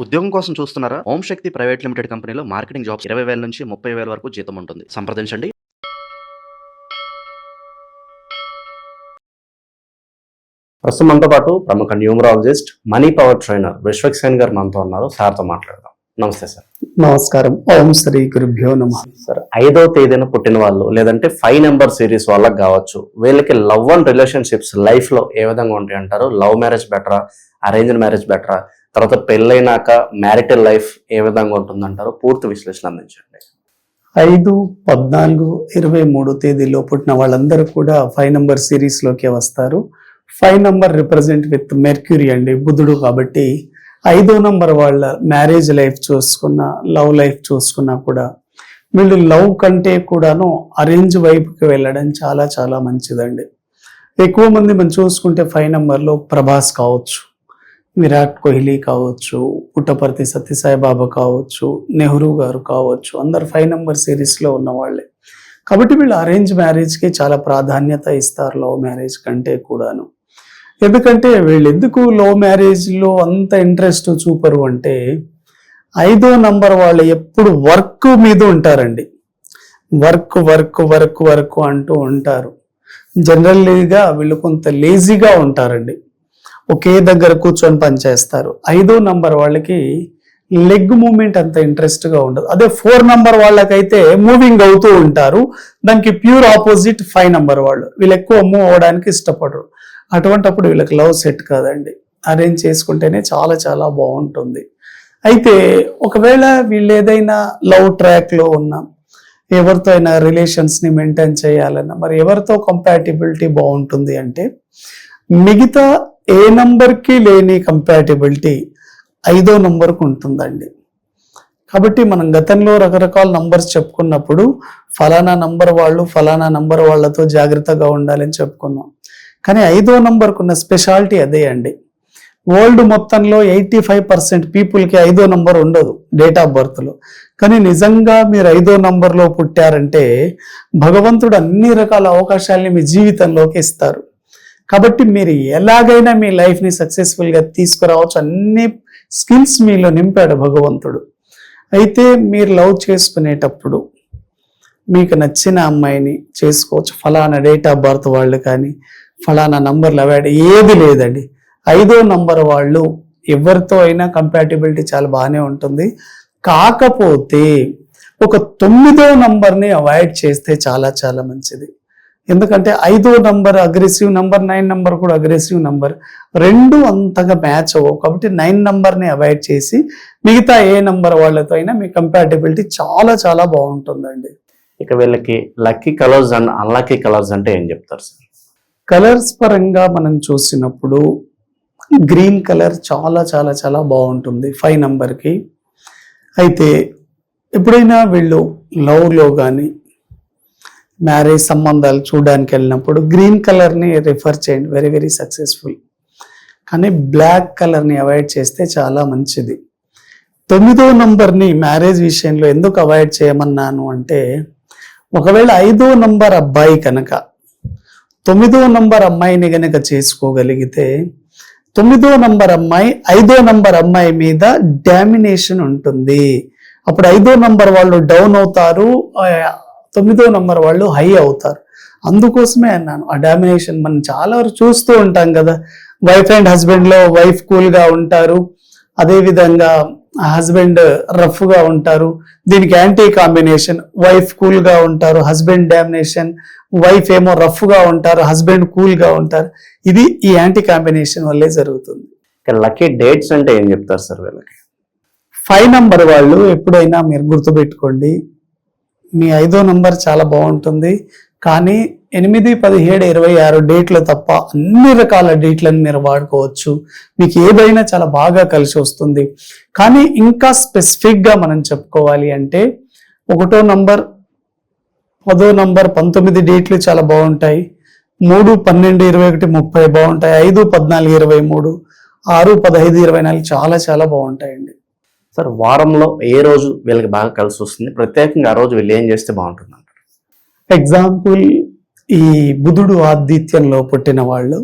ఉద్యోగం కోసం చూస్తున్నారా? ఓం శక్తి ప్రైవేట్ లిమిటెడ్ కంపెనీలో మార్కెటింగ్ జాబ్స్ 20,000 నుంచి 30,000 వరకు జీతం ఉంటుంది. సంప్రదించండి. ప్రస్తుతం మనతో పాటు ప్రముఖ numerologist, money power trainer Vishwaksen గారు మనతో ఉన్నారు. సార్తో మాట్లాడదాం. నమస్తే సార్. నమస్కారం. ఓం శ్రీ గురుభ్యో నమః. సార్, 5వ తేదీన పుట్టిన వాళ్ళు లేదంటే 5 నెంబర్ సిరీస్ వాళ్ళకి కావచ్చు, వీళ్ళకి లవ్ అండ్ రిలేషన్షిప్స్ లైఫ్ లో ఏ విధంగా ఉంటాయి అంటారు? లవ్ మ్యారేజ్ బెటరా, అరేంజ్డ్ మ్యారేజ్ బెటరా, తర్వాత పెళ్ళైనాక మ్యారిటల్ లైఫ్ ఏ విధంగా ఉంటుందంటారు? పూర్తి విశ్లేషణ అందించండి. 5, 14, 23 తేదీలో పుట్టిన వాళ్ళందరూ కూడా 5 నంబర్ సిరీస్ లోకి వస్తారు. 5 నంబర్ రిప్రజెంట్ విత్ మెర్క్యూరీ అండి, బుధుడు. కాబట్టి 5వ నంబర్ వాళ్ళ మ్యారేజ్ లైఫ్ చూసుకున్నా, లవ్ లైఫ్ చూసుకున్నా కూడా వీళ్ళు లవ్ కంటే కూడాను అరేంజ్ వైపుకి వెళ్ళడం చాలా చాలా మంచిదండి. ఎక్కువ మంది మనం చూసుకుంటే 5 నంబర్లో ప్రభాస్ కావచ్చు, విరాట్ కోహ్లీ కావచ్చు, పుట్టపర్తి సత్యసాయిబాబా కావచ్చు, నెహ్రూ గారు కావచ్చు, అందరు 5 నంబర్ సిరీస్లో ఉన్న వాళ్ళే. కాబట్టి వీళ్ళు అరేంజ్ మ్యారేజ్కి చాలా ప్రాధాన్యత ఇస్తారు లవ్ మ్యారేజ్ కంటే కూడాను. ఎందుకంటే వీళ్ళు ఎందుకు లవ్ మ్యారేజ్లో అంత ఇంట్రెస్ట్ చూపరు అంటే 5వ నంబర్ వాళ్ళు ఎప్పుడు వర్క్ మీద ఉంటారండి. వర్క్ వర్క్ వర్క్ వర్క్ అంటూ ఉంటారు. జనరల్లీగా వీళ్ళు కొంత లేజీగా ఉంటారండి, ఒకే దగ్గర కూర్చొని పనిచేస్తారు. 5వ నంబర్ వాళ్ళకి లెగ్ మూమెంట్ అంత ఇంట్రెస్ట్గా ఉండదు. అదే 4 నంబర్ వాళ్ళకైతే మూవింగ్ అవుతూ ఉంటారు. దానికి ప్యూర్ ఆపోజిట్ 5 నంబర్ వాళ్ళు. వీళ్ళు ఎక్కువ మూవ్ అవ్వడానికి ఇష్టపడరు. అటువంటప్పుడు వీళ్ళకి లవ్ సెట్ కాదండి. అరేంజ్ చేసుకుంటేనే చాలా చాలా బాగుంటుంది. అయితే ఒకవేళ వీళ్ళు ఏదైనా లవ్ ట్రాక్లో ఉన్నా, ఎవరితో అయినా రిలేషన్స్ని మెయింటైన్ చేయాలన్నా, మరి ఎవరితో కంపాటిబిలిటీ బాగుంటుంది అంటే మిగతా ఏ నంబర్కి లేని కంపాటిబిలిటీ 5వ నంబర్కు ఉంటుందండి. కాబట్టి మనం గతంలో రకరకాల నంబర్స్ చెప్పుకున్నప్పుడు ఫలానా నంబర్ వాళ్ళు ఫలానా నంబర్ వాళ్ళతో జాగ్రత్తగా ఉండాలని చెప్పుకున్నాం. కానీ 5వ నంబర్కు ఉన్న స్పెషాలిటీ అదే అండి. వరల్డ్ మొత్తంలో 85% పీపుల్కి 5వ నంబర్ ఉండదు డేట్ ఆఫ్ బర్త్లో. కానీ నిజంగా మీరు 5వ నంబర్లో పుట్టారంటే భగవంతుడు అన్ని రకాల అవకాశాలని మీ జీవితంలోకి ఇస్తారు. కాబట్టి మీరు ఎలాగైనా మీ లైఫ్ని సక్సెస్ఫుల్గా తీసుకురావచ్చు. అన్ని స్కిల్స్ మీలో నింపాడు భగవంతుడు. అయితే మీరు లవ్ చేసుకునేటప్పుడు మీకు నచ్చిన అమ్మాయిని చేసుకోవచ్చు. ఫలానా డేట్ ఆఫ్ బర్త్ వాళ్ళు కానీ ఫలానా నంబర్లు అవాయిడ్ ఏది లేదండి. 5వ నంబర్ వాళ్ళు ఎవరితో అయినా కంపాటిబిలిటీ చాలా బాగానే ఉంటుంది. కాకపోతే ఒక 9వ నంబర్ని అవాయిడ్ చేస్తే చాలా చాలా మంచిది. ఎందుకంటే 5వ నంబర్ అగ్రెసివ్ నంబర్, 9 నంబర్ కూడా అగ్రెసివ్ నంబర్, రెండు అంతగా మ్యాచ్ అవ్వవు. కాబట్టి 9 నంబర్ని అవాయిడ్ చేసి మిగతా ఏ నంబర్ వాళ్ళతో అయినా మీ కంపాటిబిలిటీ చాలా చాలా బాగుంటుందండి. ఇక వీళ్ళకి lucky colours and unlucky colours అంటే ఏం చెప్తారు సార్? కలర్స్ పరంగా మనం చూసినప్పుడు గ్రీన్ కలర్ చాలా చాలా చాలా బాగుంటుంది 5 నంబర్కి. అయితే ఎప్పుడైనా వీళ్ళు లవ్లో కానీ మ్యారేజ్ సంబంధాలు చూడడానికి వెళ్ళినప్పుడు గ్రీన్ కలర్ని రిఫర్ చేయండి, వెరీ వెరీ సక్సెస్ఫుల్. కానీ బ్లాక్ కలర్ని అవాయిడ్ చేస్తే చాలా మంచిది. 9వ నంబర్ని మ్యారేజ్ విషయంలో ఎందుకు అవాయిడ్ చేయమన్నాను అంటే ఒకవేళ 5వ నంబర్ అబ్బాయి కనుక 9వ నంబర్ అమ్మాయిని కనుక చేసుకోగలిగితే 9వ నంబర్ అమ్మాయి 5వ నంబర్ అమ్మాయి మీద డామినేషన్ ఉంటుంది. అప్పుడు 5వ నంబర్ వాళ్ళు డౌన్ అవుతారు, 9వ నంబర్ వాళ్ళు హై అవుతారు. అందుకోసమే అన్నాను ఆ డామినేషన్. మనం చాలా వరకు చూస్తూ ఉంటాం కదా, వైఫ్ అండ్ హస్బెండ్లో వైఫ్ కూల్గా ఉంటారు, అదేవిధంగా హస్బెండ్ రఫ్గా ఉంటారు. దీనికి యాంటీ కాంబినేషన్ వైఫ్ కూల్గా ఉంటారు, హస్బెండ్ డామినేషన్, వైఫ్ ఏమో రఫ్గా ఉంటారు, హస్బెండ్ కూల్గా ఉంటారు. ఇది ఈ యాంటీ కాంబినేషన్ వల్లే జరుగుతుంది. లక్కీ డేట్స్ అంటే ఏం చెప్తారు సార్ వీళ్ళకి? 5 నంబర్ వాళ్ళు ఎప్పుడైనా మీరు గుర్తుపెట్టుకోండి, మీ 5వ నంబర్ చాలా బాగుంటుంది. కానీ 8, 17, 26 డేట్లు తప్ప అన్ని రకాల డేట్లను మీరు వాడుకోవచ్చు. మీకు ఏదైనా చాలా బాగా కలిసి వస్తుంది. కానీ ఇంకా స్పెసిఫిక్గా మనం చెప్పుకోవాలి అంటే 1వ నంబర్, 10వ నంబర్, 19 డేట్లు చాలా బాగుంటాయి. 3, 12, 21, 30 బాగుంటాయి. 5, 14, 23, 6, 15, 24 చాలా చాలా బాగుంటాయండి. సార్, వారంలో ఏ రోజు వీళ్ళకి బాగా కలిసి వస్తుంది? ప్రత్యేకంగా ఆ రోజు వీళ్ళు ఏం చేస్తే బాగుంటుంది అంటారు? ఎగ్జాంపుల్, ఈ బుధుడు ఆదిత్యంలో పుట్టిన వాళ్ళు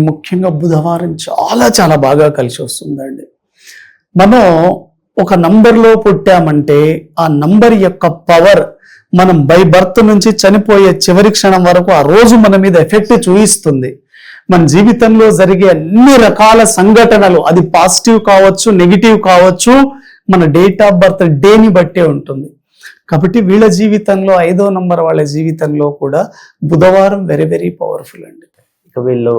ముఖ్యంగా బుధవారం చాలా చాలా బాగా కలిసి వస్తుందండి. మనం ఒక నంబర్లో పుట్టామంటే ఆ నంబర్ యొక్క పవర్ మనం బై బర్త్ నుంచి చనిపోయే చివరి క్షణం వరకు ఆ రోజు మన మీద ఎఫెక్ట్ చూయిస్తుంది. మన జీవితంలో జరిగే అన్ని రకాల సంఘటనలు, అది పాజిటివ్ కావచ్చు, నెగిటివ్ కావచ్చు, మన డేట్ ఆఫ్ బర్త్ డేని బట్టే ఉంటుంది. కాబట్టి వీళ్ళ జీవితంలో 5వ నంబర్ వాళ్ళ జీవితంలో కూడా బుధవారం వెరీ వెరీ పవర్ఫుల్ అండి. ఇక వీళ్ళు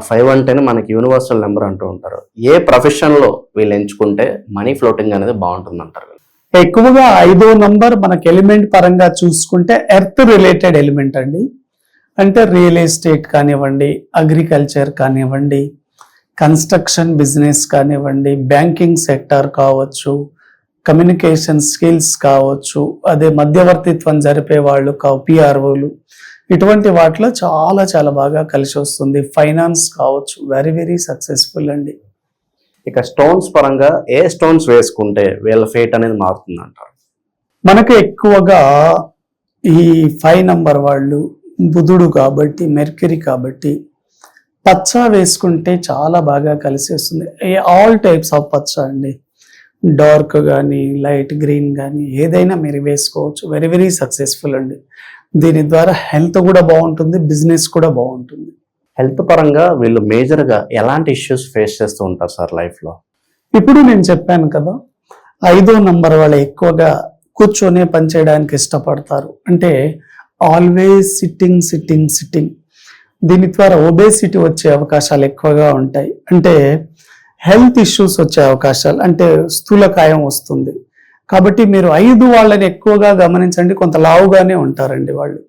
5 అంటేనే మనకి యూనివర్సల్ నెంబర్ అంటూ ఉంటారు. ఏ ప్రొఫెషన్ లో వీళ్ళు ఎంచుకుంటే మనీ ఫ్లోటింగ్ అనేది బాగుంటుంది అంటారు? ఎక్కువగా 5వ నంబర్ మనకి ఎలిమెంట్ పరంగా చూసుకుంటే ఎర్త్ రిలేటెడ్ ఎలిమెంట్ అండి. అంటే రియల్ ఎస్టేట్ కానివ్వండి, అగ్రికల్చర్ కానివ్వండి, కన్స్ట్రక్షన్ బిజినెస్ కానివ్వండి, బ్యాంకింగ్ సెక్టార్ కావచ్చు, కమ్యూనికేషన్ స్కిల్స్ కావచ్చు, అదే మధ్యవర్తిత్వం జరిపే వాళ్ళు పిఆర్ఓలు, ఇటువంటి వాటిలో చాలా చాలా బాగా కలిసి వస్తుంది. ఫైనాన్స్ కావచ్చు, వెరీ వెరీ సక్సెస్ఫుల్ అండి. ఇక స్టోన్స్ పరంగా ఏ స్టోన్స్ వేసుకుంటే వీళ్ళ ఫేట్ అనేది మారుతుంది అంటారు? మనకు ఎక్కువగా ఈ 5 నంబర్ వాళ్ళు బుధుడు కాబట్టి, మెర్క్యూరీ కాబట్టి పచ్చ వేసుకుంటే చాలా బాగా కలిసి వస్తుంది. ఆల్ టైప్స్ ఆఫ్ పచ్చ అండి, డార్క్ కానీ లైట్ గ్రీన్ కానీ ఏదైనా మీరు వేసుకోవచ్చు. వెరీ వెరీ సక్సెస్ఫుల్ అండి. దీని ద్వారా హెల్త్ కూడా బాగుంటుంది, బిజినెస్ కూడా బాగుంటుంది. హెల్త్ పరంగా వీళ్ళు మేజర్ గా ఎలాంటి ఇష్యూస్ ఫేస్ చేస్తూ ఉంటారు సార్ లైఫ్ లో? ఇప్పుడు నేను చెప్పాను కదా, 5వ నంబర్ వాళ్ళు ఎక్కువగా కూర్చొనే పనిచేయడానికి ఇష్టపడతారు. అంటే ఆల్వేస్ సిట్టింగ్ సిట్టింగ్ సిట్టింగ్. దీని ద్వారా ఒబేసిటీ వచ్చే అవకాశాలు ఎక్కువగా ఉంటాయి. అంటే హెల్త్ ఇష్యూస్ వచ్చే అవకాశాలు, అంటే స్థూలకాయం వస్తుంది. కాబట్టి మీరు 5 వాళ్ళని ఎక్కువగా గమనించండి, కొంత లావుగానే ఉంటారండి వాళ్ళు.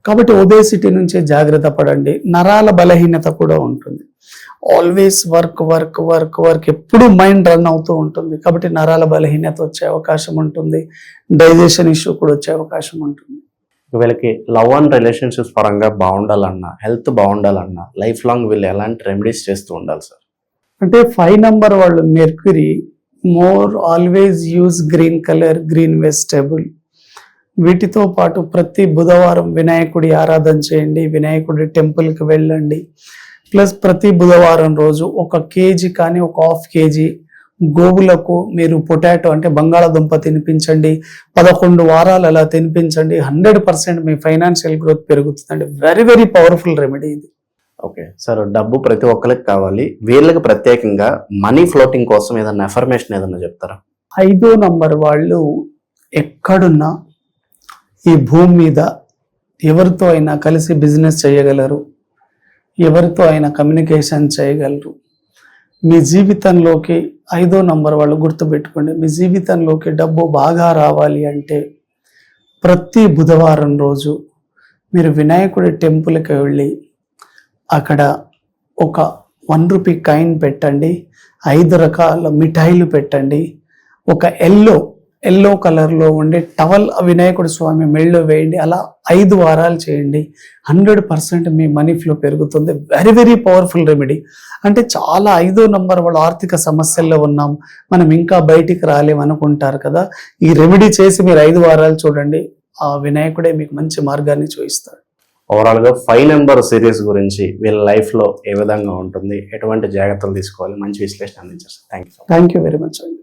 కాబట్టి ఒబేసిటీ నుంచి జాగ్రత్త పడండి. నరాల బలహీనత కూడా ఉంటుంది. Always work work work work, ఎప్పుడు మైండ్ రన్ అవుతూ ఉంటుంది. కాబట్టి నరాల బలహీనత వచ్చే అవకాశం ఉంటుంది. డైజెషన్ ఇష్యూ కూడా వచ్చే అవకాశం ఉంటుంది. వీళ్ళకి లవ్ అండ్ రిలేషన్షిప్స్ పరంగా బాగుండాలన్నా, హెల్త్ బాగుండాలన్నా లైఫ్ లాంగ్ వీళ్ళు ఎలాంటి రెమెడీస్ చేస్తూ ఉండాలి సార్? అంటే 5 నంబర్ వాళ్ళు mercury more always use green colour, green vegetable. వీటితో పాటు ప్రతి బుధవారం వినాయకుడి ఆరాధన చేయండి, వినాయకుడి టెంపుల్కి వెళ్ళండి. ప్లస్ ప్రతి బుధవారం రోజు 1 కేజీ కానీ 1/2 కేజీ గోవులకు మీరు పొటాటో అంటే బంగాళాదుంప తినిపించండి. 11 వారాలు అలా తినిపించండి. 100% మీ ఫైనాన్షియల్ గ్రోత్ పెరుగుతుందండి. వెరీ వెరీ పవర్ఫుల్ రెమెడీ ఇది. ఓకే సార్, డబ్బు ప్రతి ఒక్కరికి కావాలి. వీళ్ళకి ప్రత్యేకంగా మనీ ఫ్లోటింగ్ కోసం ఏదైనా ఎఫర్మేషన్ ఏదన్నా చెప్తారా? 5వ నంబర్ వాళ్ళు ఎక్కడున్నా ఈ భూమి మీద ఎవరితో అయినా కలిసి బిజినెస్ చేయగలరు, ఎవరితో అయినా కమ్యూనికేషన్ చేయగలరు. మీ జీవితంలోకి 5వ నంబర్ వాళ్ళు గుర్తుపెట్టుకోండి, మీ జీవితంలోకి డబ్బు బాగా రావాలి అంటే ప్రతి బుధవారం రోజు మీరు వినాయకుడి టెంపుల్కి వెళ్ళి అక్కడ ఒక 1 రూపీ కాయిన్ పెట్టండి, 5 రకాల మిఠాయిలు పెట్టండి, ఒక ఎల్లో కలర్లో ఉండే టవల్ వినాయకుడి స్వామి మెళ్ళో వేయండి. అలా 5 వారాలు చేయండి. 100% మీ మనీ ఫ్లో పెరుగుతుంది. Very very powerful remedy. అంటే చాలా 5వ నంబర్ వాళ్ళు ఆర్థిక సమస్యల్లో ఉన్నాం, మనం ఇంకా బయటికి రాలేం అనుకుంటారు కదా, ఈ రెమెడీ చేసి మీరు 5 వారాలు చూడండి, ఆ వినాయకుడే మీకు మంచి మార్గాన్ని చూపిస్తాడు. ఓవరాల్ గా 5 నెంబర్ సిరీస్ గురించి వీళ్ళ లైఫ్ లో ఏ విధంగా ఉంటుంది, ఎటువంటి జాగ్రత్తలు తీసుకోవాలి, మంచి విశ్లేషణ అందించారు. Thank you. Thank you very much అండి.